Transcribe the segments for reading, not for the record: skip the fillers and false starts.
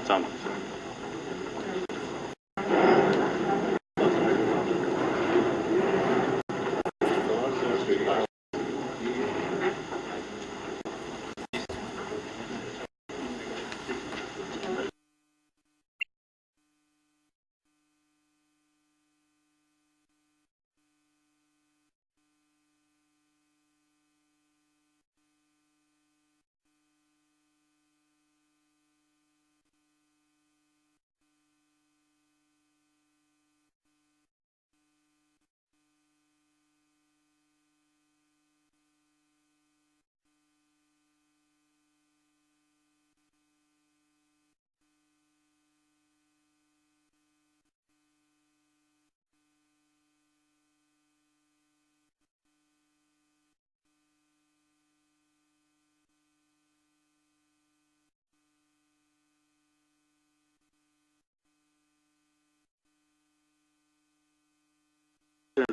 Some.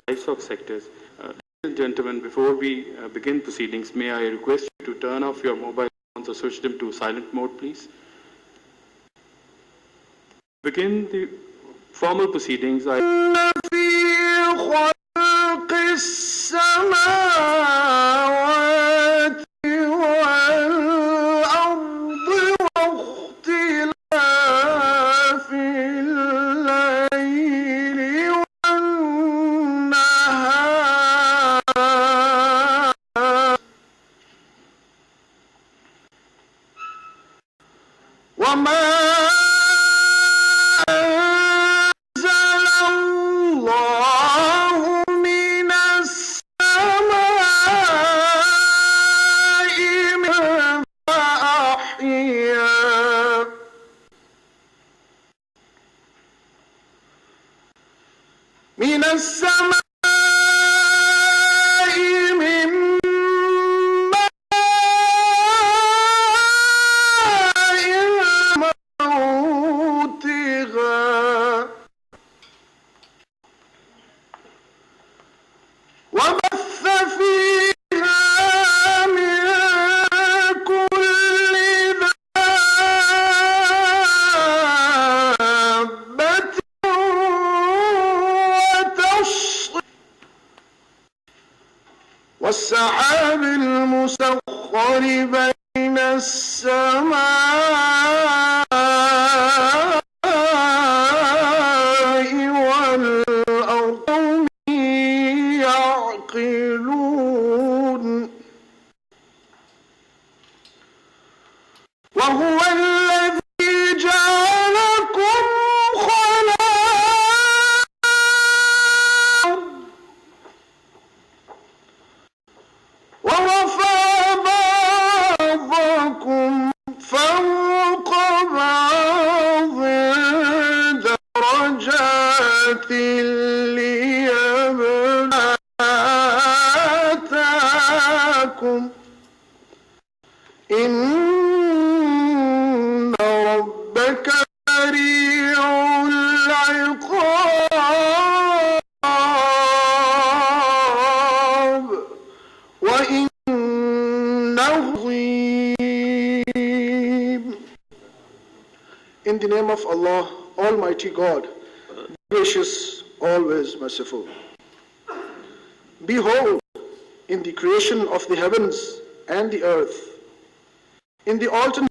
Livestock sectors. Ladies and gentlemen, before we begin proceedings, may I request you to turn off your mobile phones or switch them to silent mode, please? Begin the formal proceedings. من السماء من ماء موتها وبث فيها من كل دابة والسحاب المسخر بين السماء والأرض يعقلون وهو الذي جعلكم ورفع بعضكم فوق بعض درجات ليبلوكم إن ربك سريع العقاب وإنه عظيم. In the name of Allah, Almighty God, gracious, always merciful. Behold, in the creation of the heavens and the earth, in the alternate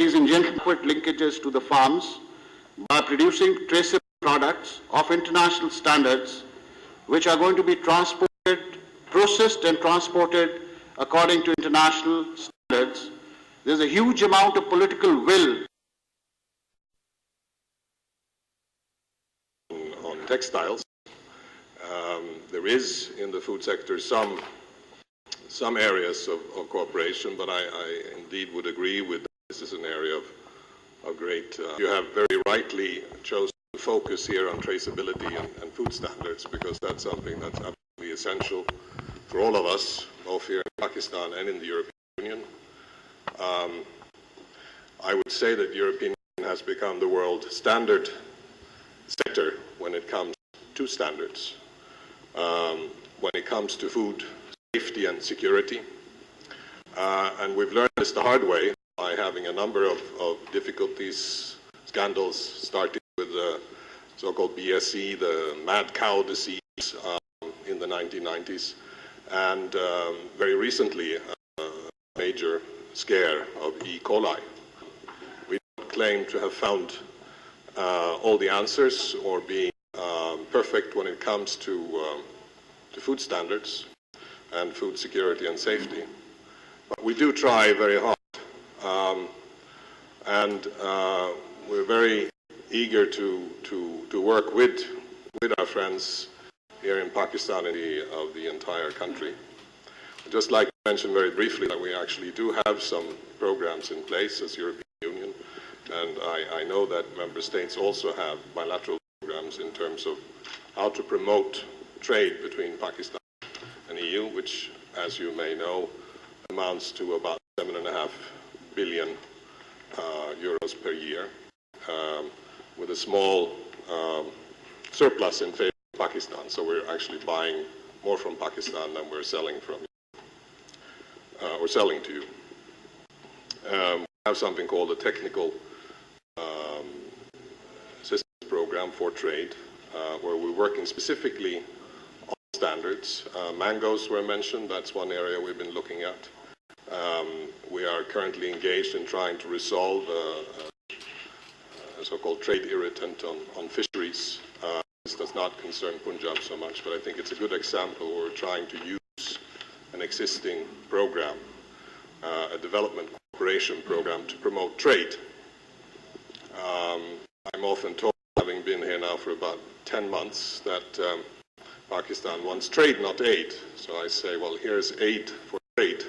ladies and gentlemen, linkages to the farms by producing traceable products of international standards, which are going to be transported, processed and transported according to international standards. There's a huge amount of political will on textiles. There is in the food sector some areas of cooperation, but I indeed would agree with that. This is an area of great. You have very rightly chosen to focus here on traceability and food standards, because that's something that's absolutely essential for all of us, both here in Pakistan and in the European Union. I would say that the European Union has become the world standard setter when it comes to standards. When it comes to food safety and security. And we've learned this the hard way by having a number of difficulties, scandals, starting with the so-called BSE, the mad cow disease in the 1990s, and very recently a major scare of E. coli. We don't claim to have found all the answers or being perfect when it comes to food standards and food security and safety. But we do try very hard, and we're very eager to work with our friends here in Pakistan and of the entire country. I'd just like to mention very briefly that we actually do have some programs in place as European Union, and I know that member states also have bilateral programs in terms of how to promote trade between Pakistan and EU, which, as you may know, amounts to about 7.5 billion euros per year, with a small surplus in favor of Pakistan. So we're actually buying more from Pakistan than we're selling from or selling to you. We have something called a technical systems program for trade, where we're working specifically on standards. Mangoes were mentioned. That's one area we've been looking at. We are currently engaged in trying to resolve a so-called trade irritant on fisheries. This does not concern Punjab so much, but I think it's a good example where we're trying to use an existing program, a development cooperation program, to promote trade. I'm often told, having been here now for about 10 months, that Pakistan wants trade, not aid. So I say, well, here's aid for trade.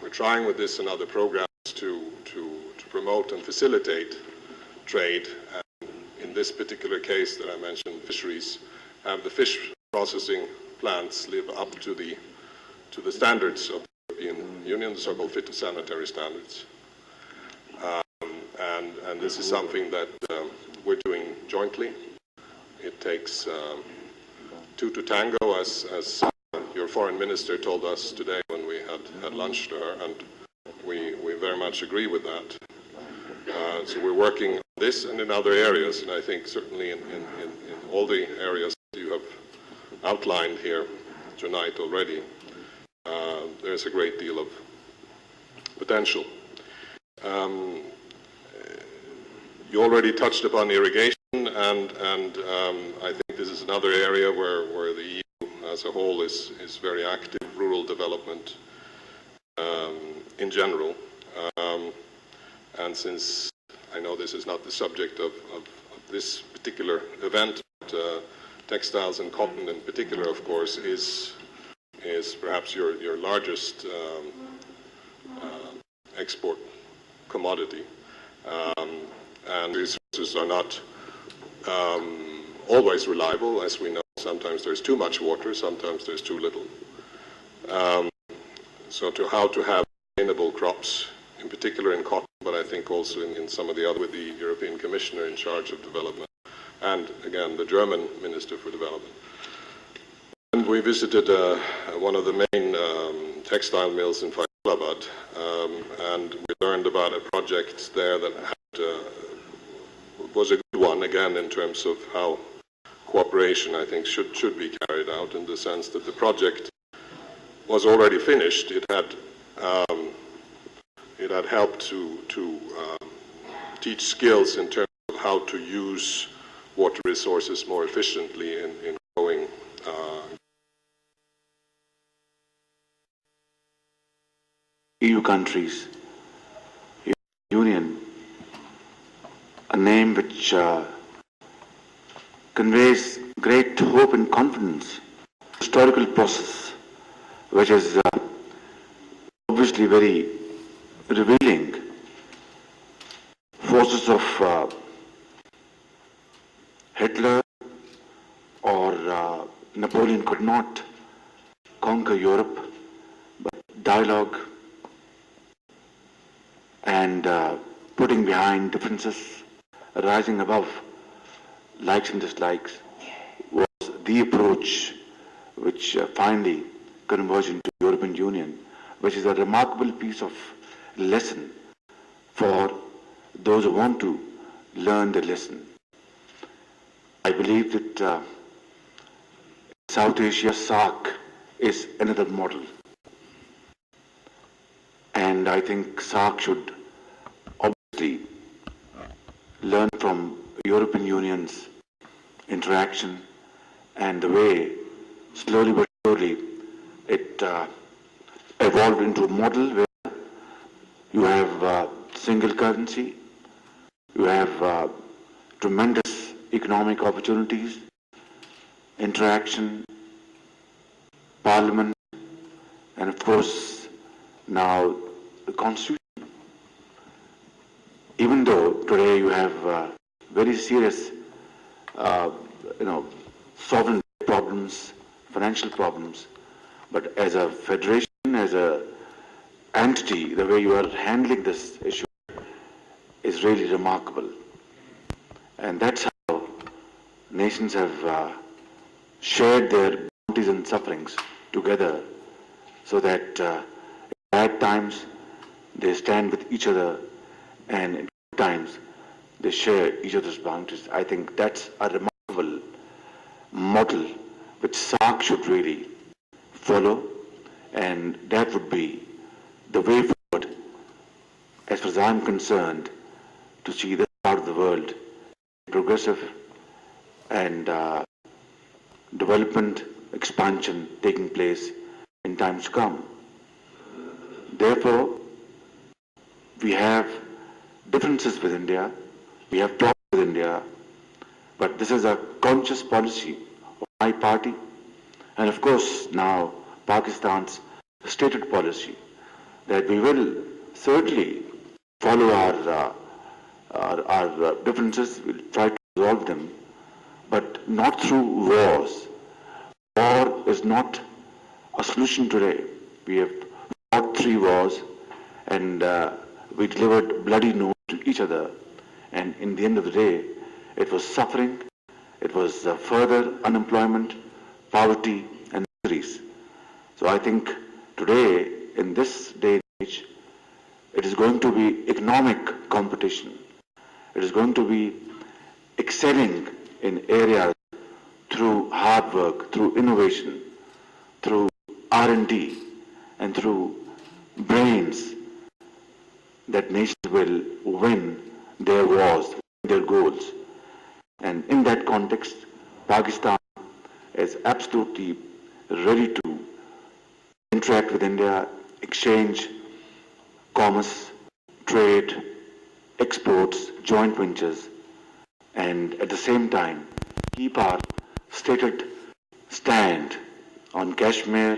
We're trying with this and other programs to promote and facilitate trade. And in this particular case that I mentioned, fisheries, have the fish processing plants live up to the standards of the European Union, the so-called phytosanitary standards. And this is something that we're doing jointly. It takes two to tango, as your foreign minister told us today when we had lunch to her, and we very much agree with that. So we're working on this and in other areas, and I think certainly in all the areas that you have outlined here tonight already, there's a great deal of potential. You already touched upon irrigation, and I think this is another area where the EU as a whole is very active, rural development in general. And since I know this is not the subject of this particular event, but textiles and cotton in particular, of course, is perhaps your largest export commodity. And resources are not always reliable, as we know. Sometimes there's too much water, sometimes there's too little. So how to have sustainable crops, in particular in cotton, but I think also in some of the other, with the European Commissioner in charge of development, and again the German Minister for Development. And we visited one of the main textile mills in Faisalabad, and we learned about a project there that was a good one, again, in terms of how cooperation, I think, should be carried out, in the sense that the project was already finished. It it had helped to teach skills in terms of how to use water resources more efficiently in growing. EU countries, Union, a name which conveys great hope and confidence, historical process, which is obviously very revealing. Forces of Hitler or Napoleon could not conquer Europe, but dialogue and putting behind differences, rising above likes and dislikes, was the approach which finally converged into the European Union, which is a remarkable piece of lesson for those who want to learn the lesson. I believe that South Asia SAARC is another model. And I think SAARC should obviously learn from European Union's interaction and the way, slowly but surely, it evolved into a model where you have single currency, you have tremendous economic opportunities, interaction, parliament, and of course now the constitution. Even though today you have very serious, sovereign problems, financial problems, but as a federation, as a entity, the way you are handling this issue is really remarkable. And that's how nations have shared their bounties and sufferings together, so that in bad times they stand with each other, and in good times they share each other's bounties. I think that's a remarkable model which SAARC should really follow, and that would be the way forward, as far as I'm concerned, to see this part of the world progressive and development, expansion taking place in times to come. Therefore, we have differences with India, we have problems with India, but this is a conscious policy of my party, and of course now Pakistan's stated policy, that we will certainly follow our differences, we'll try to resolve them, but not through wars. War is not a solution today. We have fought 3 wars, and we delivered bloody notes to each other, and in the end of the day, it was suffering, it was further unemployment, poverty, and miseries. So I think today, in this day and age, it is going to be economic competition. It is going to be excelling in areas through hard work, through innovation, through R&D, and through brains, that nations will win their wars, their goals. And in that context, Pakistan is absolutely ready to interact with India, exchange, commerce, trade, exports, joint ventures, and at the same time keep our stated stand on Kashmir,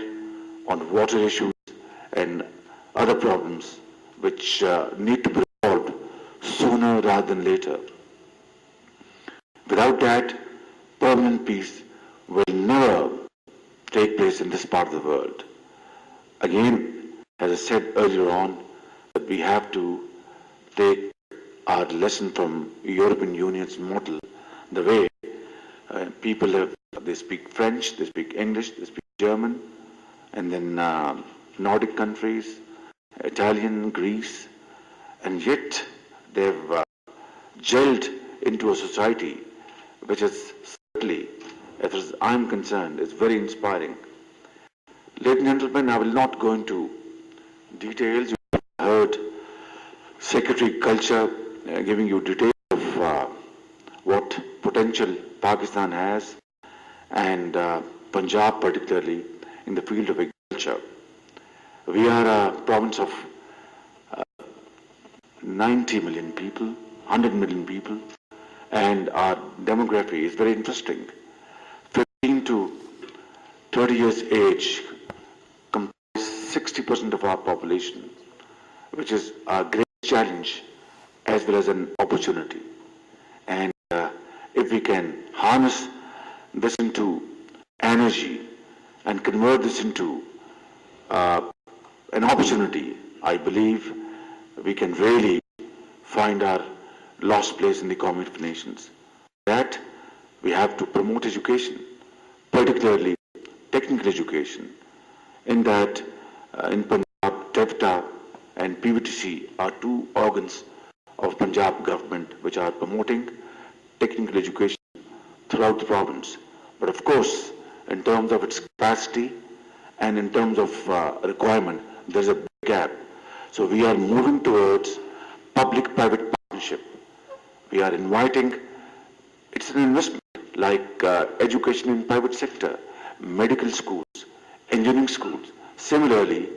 on water issues, and other problems which need to be resolved sooner rather than later. Without that, permanent peace will never take place in this part of the world. Again, as I said earlier on, that we have to take our lesson from European Union's model, the way people they speak French, they speak English, they speak German, and then Nordic countries, Italian, Greece, and yet they've gelled into a society which is certainly, as far as I'm concerned, is very inspiring. Ladies and gentlemen, I will not go into details. You have heard Secretary Culture giving you details of what potential Pakistan has, and Punjab particularly in the field of agriculture. We are a province of 90 million people, 100 million people, and our demography is very interesting. 15 to 30 years age comprise 60% of our population, which is a great challenge as well as an opportunity. And if we can harness this into energy and convert this into an opportunity, I believe we can really find our lost place in the economy of nations. That we have to promote education, particularly technical education, in that in Punjab, TEFTA and PVTC are two organs of Punjab government which are promoting technical education throughout the province. But of course, in terms of its capacity and in terms of requirement, there's a big gap. So we are moving towards public-private partnership. We are inviting, it's an investment like education in private sector, medical schools, engineering schools. Similarly,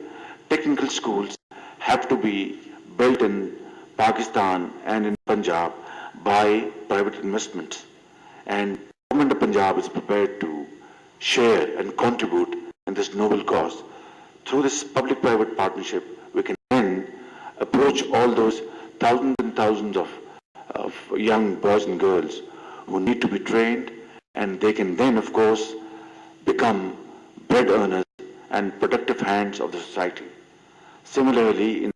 technical schools have to be built in Pakistan and in Punjab by private investments. And government of Punjab is prepared to share and contribute in this noble cause. Through this public-private partnership, we can then approach all those thousands and thousands of young boys and girls who need to be trained, and they can then, of course, become bread earners and productive hands of the society. Similarly, in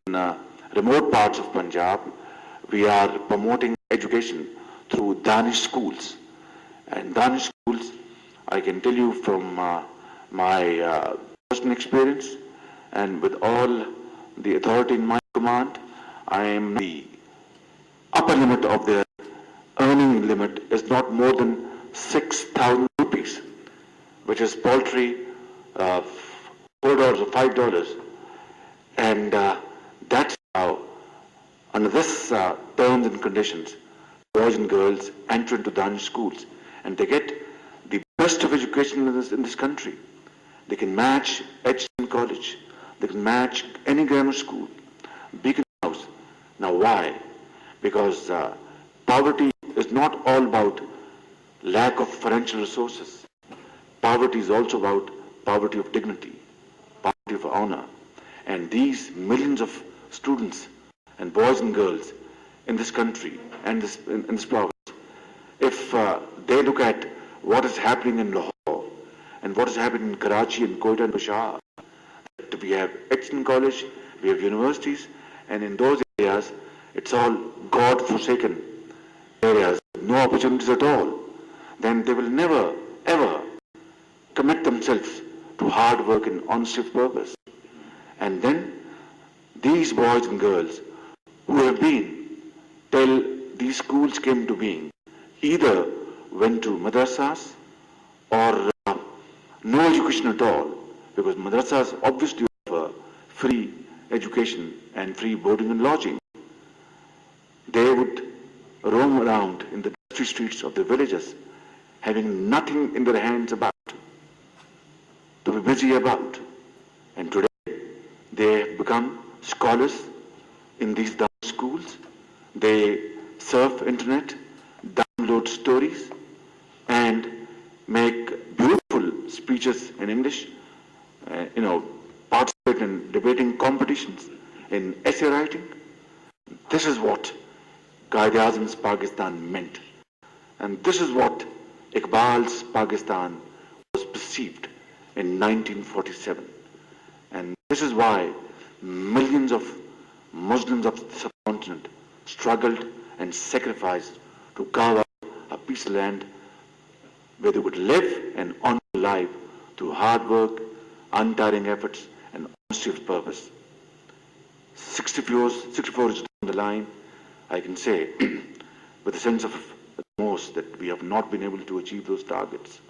remote parts of Punjab, we are promoting education through Danish schools. And Danish schools, I can tell you from my personal experience and with all the authority in my command, I am the upper limit of their earning limit is not more than 6,000 rupees, which is paltry $4 or $5. And that's how, under this terms and conditions, boys and girls enter into Danish schools and they get the best of education in this country. They can match Edson College, they can match any grammar school, Beacon House. Now why? Because poverty is not all about lack of financial resources. Poverty is also about poverty of dignity, poverty of honor. And these millions of students and boys and girls in this country and in this province, if they look at what is happening in Lahore and what is happening in Karachi and Quetta and Peshawar, we have Edson College, we have universities, and in those areas, it's all God-forsaken areas, no opportunities at all. Then they will never, ever commit themselves to hard work and honesty of purpose. And then these boys and girls who have been till these schools came to being either went to madrasas or no education at all, because madrasas obviously offer free education and free boarding and lodging. They would roam around in the dusty streets of the villages having nothing in their hands about, to be busy about. And today they have become scholars in these down schools. They surf internet, download stories, and make beautiful speeches in English, participate in debating competitions, in essay writing. This is what Quaid-e-Azam's Pakistan meant. And this is what Iqbal's Pakistan was perceived in 1947. And this is why millions of Muslims of the subcontinent struggled and sacrificed to carve out a piece of land where they would live an honorable life through hard work, untiring efforts, and honesty of purpose. 64 years down the line, I can say with a sense of remorse that we have not been able to achieve those targets.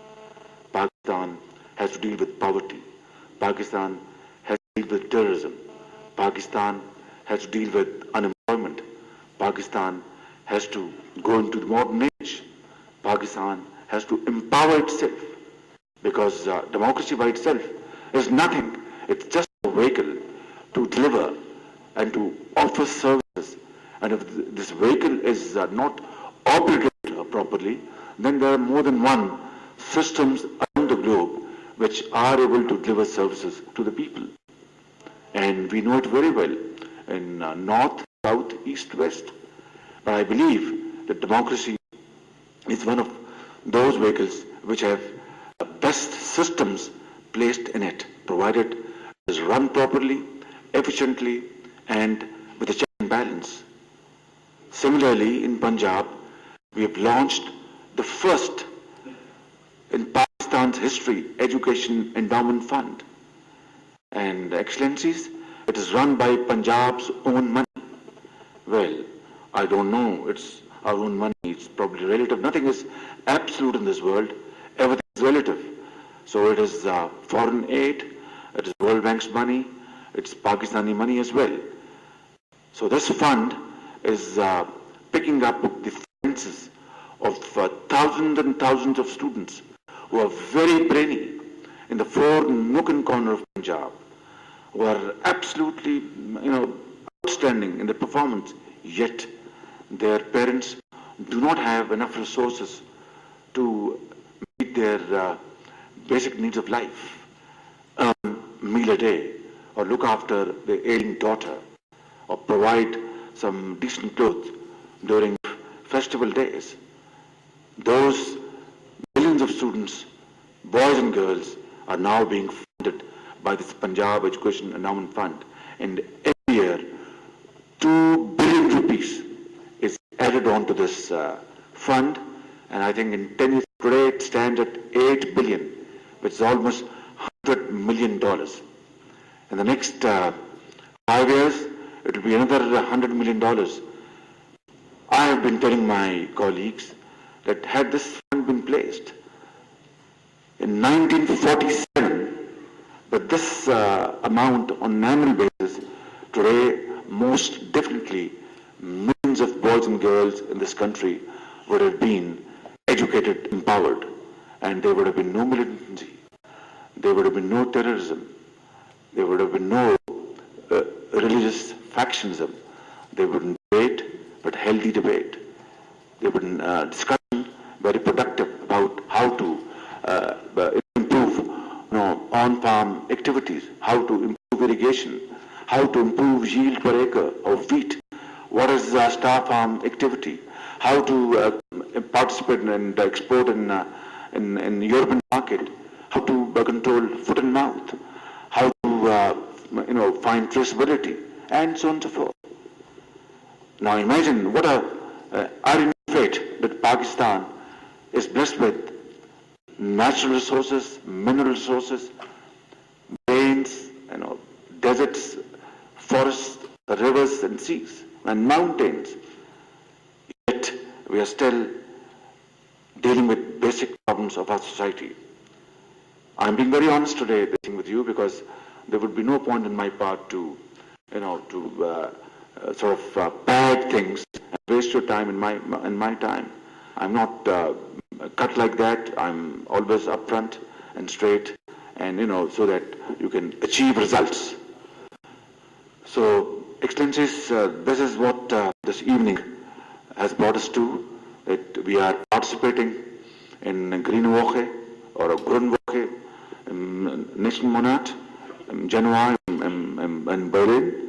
Pakistan has to deal with poverty. Pakistan has to deal with terrorism. Pakistan has to deal with unemployment. Pakistan has to go into the modern age. Pakistan has to empower itself, because democracy by itself is nothing. It's just a vehicle to deliver and to offer services. And if this vehicle is not operated properly, then there are more than one systems around the globe which are able to deliver services to the people. And we know it very well in north, south, east, west. But I believe that democracy is one of those vehicles which have the best systems placed in it, provided it is run properly, efficiently, and with a check and balance. Similarly, in Punjab, we have launched the first in Pakistan's history education endowment fund. And Excellencies, it is run by Punjab's own money. Well, I don't know, it's our own money, it's probably relative. Nothing is absolute in this world, everything is relative. So it is foreign aid, it is World Bank's money, it's Pakistani money as well. So this fund is picking up the finances of thousands and thousands of students who are very brainy in the four nook and corner of Punjab, who are absolutely, outstanding in their performance, yet their parents do not have enough resources to meet their basic needs of life, meal a day, or look after the ailing daughter, or provide some decent clothes during festival days. Those millions of students, boys and girls, are now being funded by this Punjab Education Endowment Fund. And every year, 2 billion rupees is added on to this fund. And I think in 10 years today, it stands at 8 billion, which is almost $100 million. In the next 5 years, it will be another $100 million. I have been telling my colleagues that had this fund been placed in 1947, but this amount on an annual basis, today most definitely millions of boys and girls in this country would have been educated, empowered, and there would have been no militancy, there would have been no terrorism, there would have been no religious factionism. There would be debate, but healthy debate. There would be discussion, very productive, about how to improve on-farm activities, how to improve irrigation, how to improve yield per acre of wheat, what is star farm activity, how to participate and export in the European market, how to control foot and mouth, how to find traceability, and so on and so forth. Now imagine what a irony of fate that Pakistan is blessed with natural resources, mineral resources, plains, deserts, forests, rivers and seas, and mountains. Yet we are still dealing with basic problems of our society. I'm being very honest today with you, because there would be no point in my part to pad things and waste your time and my time. I'm not cut like that. I'm always upfront and straight, and so that you can achieve results. So, Excellencies, this is what this evening has brought us to, that we are participating in a Green Woche or a Grün Woche next month in January in Berlin,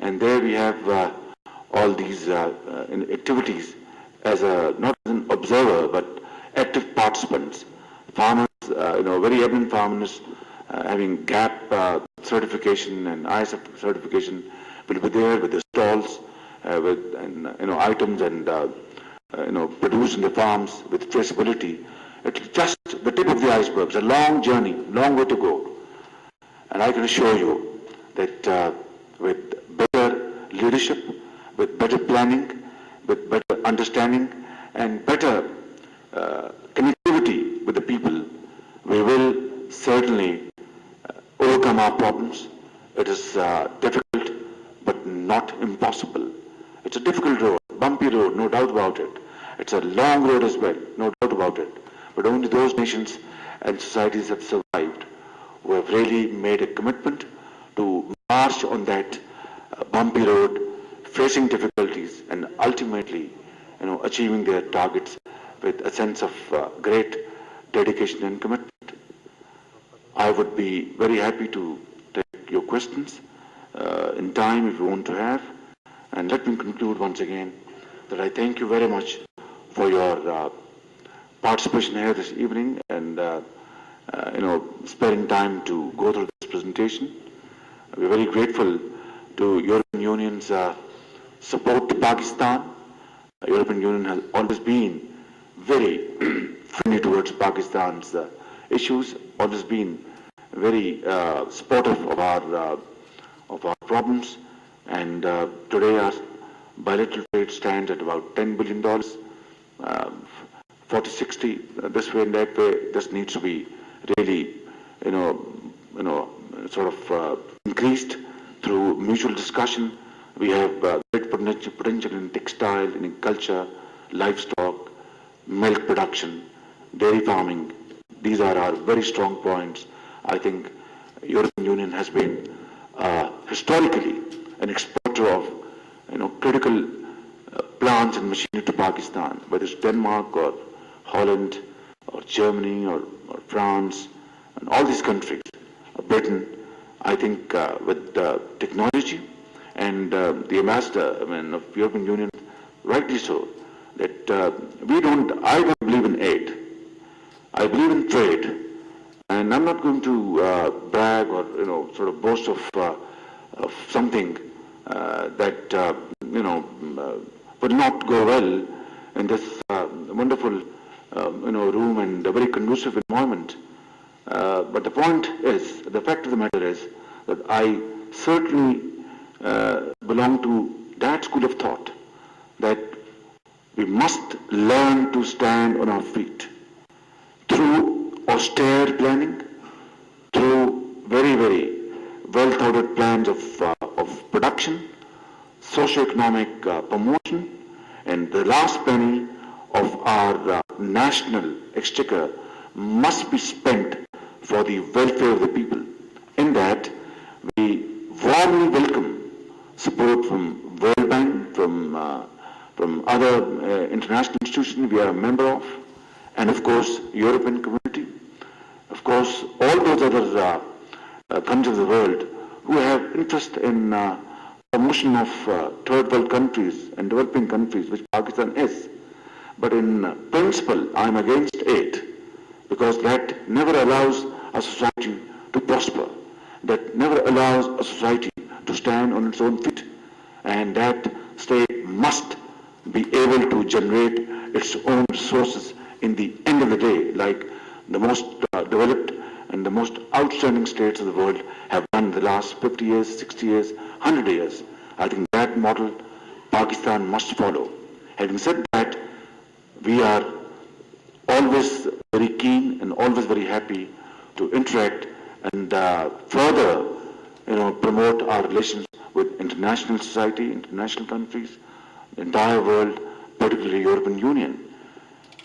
and there we have all these activities as not as an observer but active participants. Farmers, very eminent farmers having GAP certification and ISF certification will be there with the stalls, with items and produced in the farms with traceability. It's just the tip of the iceberg. It's a long journey, long way to go. And I can assure you that with better leadership, with better planning, with better understanding, and better connectivity with the people, we will certainly overcome our problems. It is difficult, but not impossible. It's a difficult road, bumpy road, no doubt about it. It's a long road as well, no doubt about it. But only those nations and societies have survived who have really made a commitment to march on that bumpy road, facing difficulties and ultimately, achieving their targets with a sense of great dedication and commitment. I would be very happy to take your questions in time if you want to have. And let me conclude once again that I thank you very much for your participation here this evening and sparing time to go through this presentation. We're very grateful to European Union's support to Pakistan. The European Union has always been very friendly towards Pakistan's issues, always been very supportive of our problems, and today our bilateral trade stands at about $10 billion, 40-60 this way and that way. This needs to be really, increased through mutual discussion. We have great potential in textile, in culture, livestock, milk production, dairy farming. These are our very strong points. I think European Union has been historically an exporter of critical plants and machinery to Pakistan, whether it's Denmark or Holland or Germany or France and all these countries, Britain. I think with technology and the ambassador of European Union, rightly so, that I don't believe in aid. I believe in trade, and I'm not going to brag or boast of something that will not go well in this wonderful room and a very conducive environment. But the point is, the fact of the matter is that I certainly belong to that school of thought that we must learn to stand on our feet through austere planning, through very, very well thought out plans of production, socio-economic promotion, and the last penny of our national exchequer must be spent for the welfare of the people. In that, we warmly welcome support from World Bank, from other international institutions we are a member of, and of course European community, of course all those other countries of the world who have interest in promotion of third world countries and developing countries, which Pakistan is. But in principle, I am against aid, because that never allows a society to prosper, that never allows a society to stand on its own feet, and that state must be able to generate its own resources in the end of the day, like the most developed and the most outstanding states of the world have done in the last 50 years, 60 years, 100 years. I think that model Pakistan must follow. Having said that, we are always very keen and always very happy to interact and further, promote our relations with international society, international countries, the entire world, particularly European Union.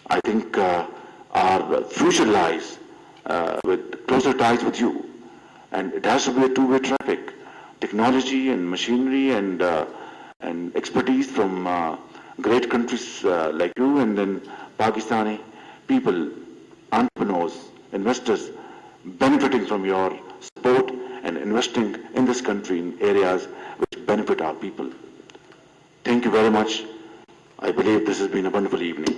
I think our future lies with closer ties with you, and it has to be a two-way traffic. Technology and machinery and expertise from great countries like you, and then Pakistani people, entrepreneurs, investors, benefiting from your support and investing in this country in areas which benefit our people. Thank you very much. I believe this has been a wonderful evening.